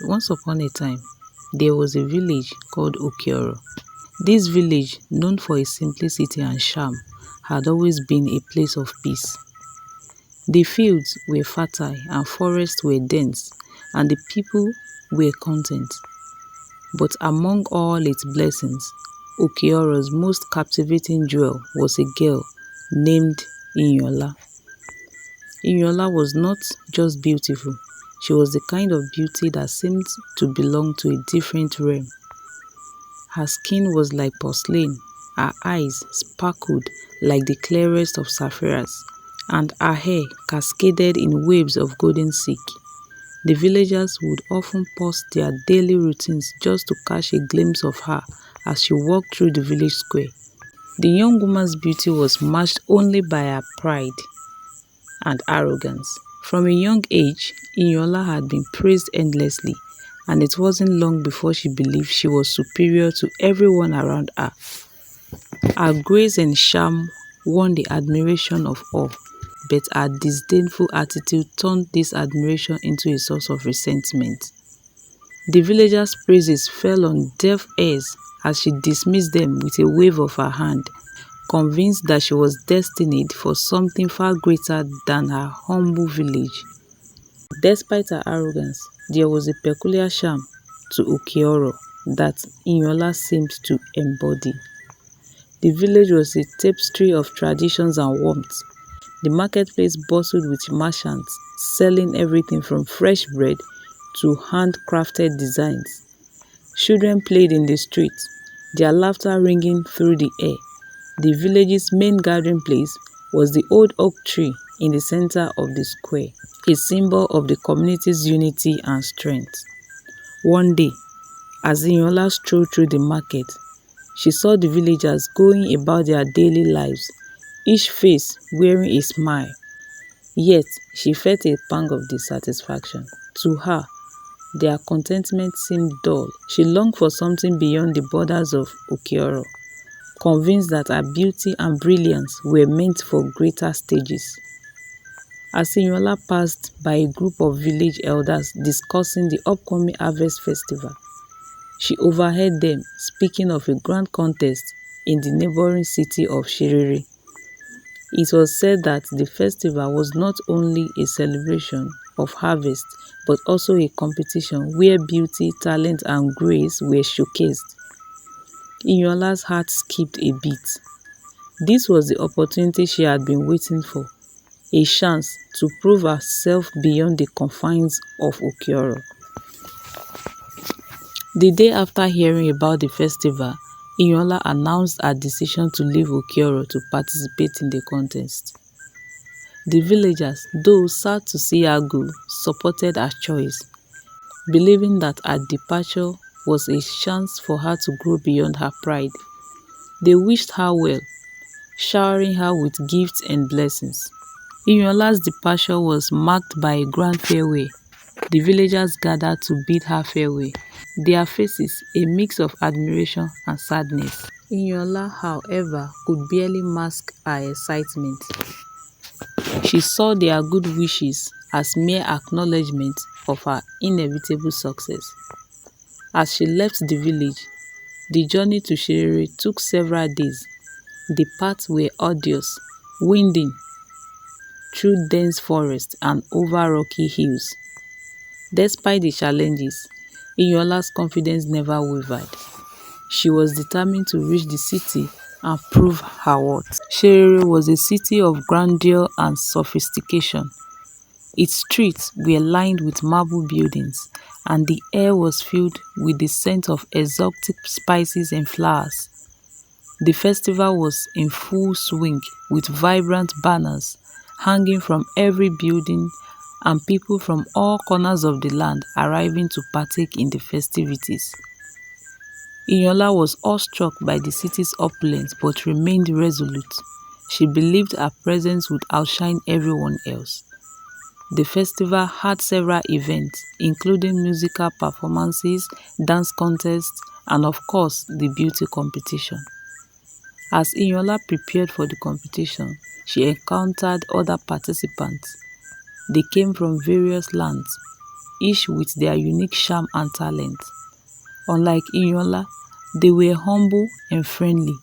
Once upon a time, there was a village called Okeoro. This village, known for its simplicity and charm, had always been a place of peace. The fields were fertile and forests were dense, and the people were content. But among all its blessings, Okeoro's most captivating jewel was a girl named Iyunola. Iyunola was not just beautiful, she was the kind of beauty that seemed to belong to a different realm. Her skin was like porcelain, her eyes sparkled like the clearest of sapphires, and her hair cascaded in waves of golden silk. The villagers would often pause their daily routines just to catch a glimpse of her as she walked through the village square. The young woman's beauty was matched only by her pride and arrogance. From a young age, Iyunola had been praised endlessly, and it wasn't long before she believed she was superior to everyone around her. Her grace and charm won the admiration of all, but her disdainful attitude turned this admiration into a source of resentment. The villagers' praises fell on deaf ears as she dismissed them with a wave of her hand, convinced that she was destined for something far greater than her humble village. Despite her arrogance, there was a peculiar charm to Okeoro that Iyunola seemed to embody. The village was a tapestry of traditions and warmth. The marketplace bustled with merchants selling everything from fresh bread to handcrafted designs. Children played in the streets, their laughter ringing through the air. The village's main gathering place was the old oak tree in the center of the square, a symbol of the community's unity and strength. One day, as Iyunola strolled through the market, she saw the villagers going about their daily lives, each face wearing a smile. Yet, she felt a pang of dissatisfaction. To her, their contentment seemed dull. She longed for something beyond the borders of Okeoro, convinced that her beauty and brilliance were meant for greater stages. As Iyunola passed by a group of village elders discussing the upcoming harvest festival, she overheard them speaking of a grand contest in the neighboring city of Shiriri. It was said that the festival was not only a celebration of harvest but also a competition where beauty, talent and grace were showcased. Iyunola's heart skipped a beat. This was the opportunity she had been waiting for, a chance to prove herself beyond the confines of Okeoro. The day after hearing about the festival, Iyunola announced her decision to leave Okeoro to participate in the contest. The villagers, though sad to see her go, supported her choice, believing that her departure was a chance for her to grow beyond her pride. They wished her well, showering her with gifts and blessings. Iyunola's departure was marked by a grand farewell. The villagers gathered to bid her farewell, their faces a mix of admiration and sadness. Iyunola, however, could barely mask her excitement. She saw their good wishes as mere acknowledgement of her inevitable success. As she left the village, the journey to Shiriri took several days. The paths were arduous, winding through dense forests and over rocky hills. Despite the challenges, Iyunola's confidence never wavered. She was determined to reach the city and prove her worth. Shiriri was a city of grandeur and sophistication. Its streets were lined with marble buildings, and the air was filled with the scent of exotic spices and flowers. The festival was in full swing, with vibrant banners hanging from every building and people from all corners of the land arriving to partake in the festivities. Iyunola was awestruck by the city's opulence but remained resolute. She believed her presence would outshine everyone else. The festival had several events, including musical performances, dance contests, and of course, the beauty competition. As Iyunola prepared for the competition, she encountered other participants. They came from various lands, each with their unique charm and talent. Unlike Iyunola, they were humble and friendly,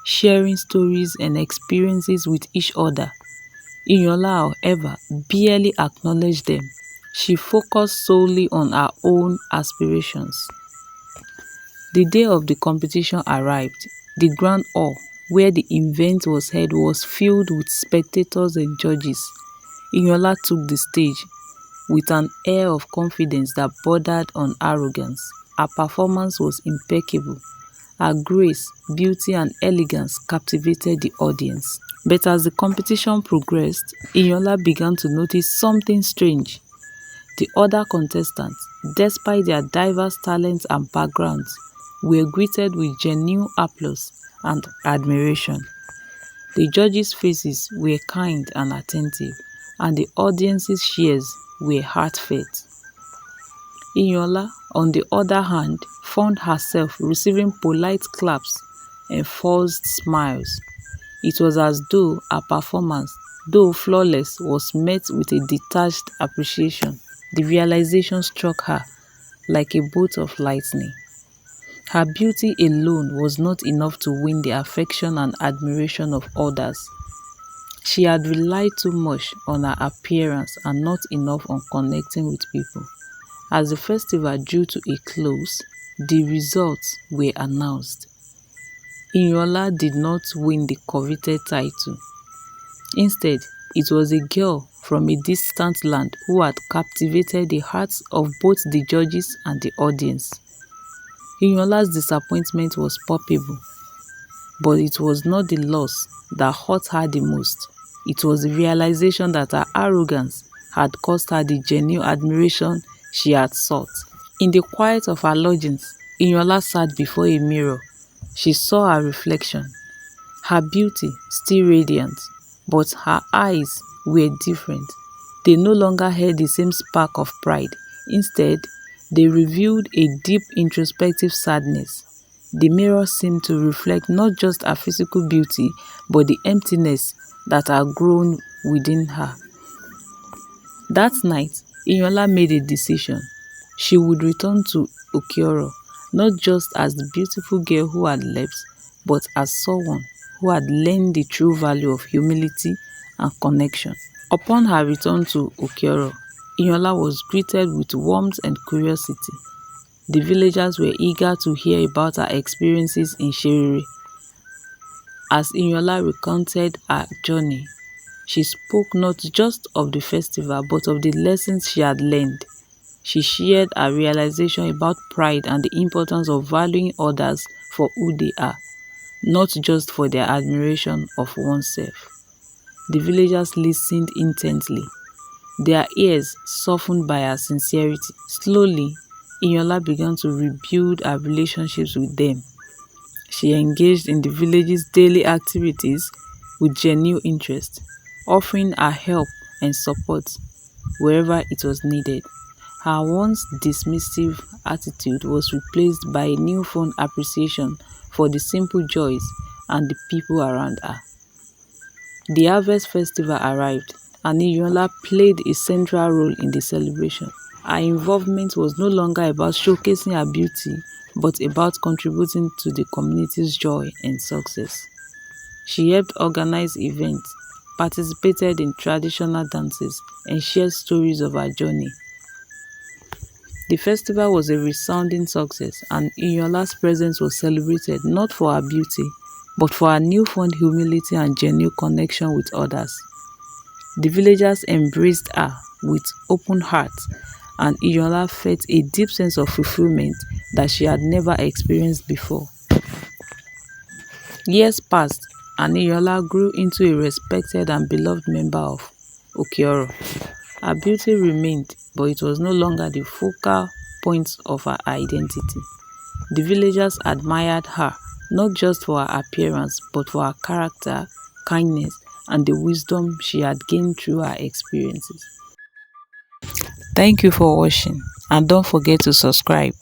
sharing stories and experiences with each other. Iyunola, however, barely acknowledged them. She focused solely on her own aspirations. The day of the competition arrived. The grand hall, where the event was held, was filled with spectators and judges. Iyunola took the stage with an air of confidence that bordered on arrogance. Her performance was impeccable. Her grace, beauty, and elegance captivated the audience. But as the competition progressed, Iyunola began to notice something strange. The other contestants, despite their diverse talents and backgrounds, were greeted with genuine applause and admiration. The judges' faces were kind and attentive, and the audience's cheers were heartfelt. Iyunola, on the other hand, found herself receiving polite claps and forced smiles. It was as though her performance, though flawless, was met with a detached appreciation. The realization struck her like a bolt of lightning. Her beauty alone was not enough to win the affection and admiration of others. She had relied too much on her appearance and not enough on connecting with people. As the festival drew to a close, the results were announced. Iyunola did not win the coveted title. Instead, it was a girl from a distant land who had captivated the hearts of both the judges and the audience. Iyunola's disappointment was palpable, but it was not the loss that hurt her the most. It was the realization that her arrogance had cost her the genuine admiration she had sought. In the quiet of her lodgings, Iyunola sat before a mirror. She saw her reflection, her beauty still radiant, but her eyes were different. They no longer held the same spark of pride. Instead, they revealed a deep introspective sadness. The mirror seemed to reflect not just her physical beauty, but the emptiness that had grown within her. That night, Iyunola made a decision. She would return to Okeoro, not just as the beautiful girl who had left, but as someone who had learned the true value of humility and connection. Upon her return to Okeoro, Iyunola was greeted with warmth and curiosity. The villagers were eager to hear about her experiences in Sherere. As Iyunola recounted her journey, she spoke not just of the festival but of the lessons she had learned. She shared her realization about pride and the importance of valuing others for who they are, not just for their admiration of oneself. The villagers listened intently, their ears softened by her sincerity. Slowly, Iyunola began to rebuild her relationships with them. She engaged in the village's daily activities with genuine interest, offering her help and support wherever it was needed. Her once dismissive attitude was replaced by a newfound appreciation for the simple joys and the people around her. The harvest festival arrived, and Iyunola played a central role in the celebration. Her involvement was no longer about showcasing her beauty, but about contributing to the community's joy and success. She helped organize events, participated in traditional dances, and shared stories of her journey. The festival was a resounding success, and Iyunola's presence was celebrated not for her beauty, but for her newfound humility and genuine connection with others. The villagers embraced her with open hearts, and Iyunola felt a deep sense of fulfillment that she had never experienced before. Years passed, and Iyunola grew into a respected and beloved member of Okeoro. Her beauty remained, but it was no longer the focal point of her identity. The villagers admired her, not just for her appearance, but for her character, kindness, and the wisdom she had gained through her experiences. Thank you for watching, and don't forget to subscribe.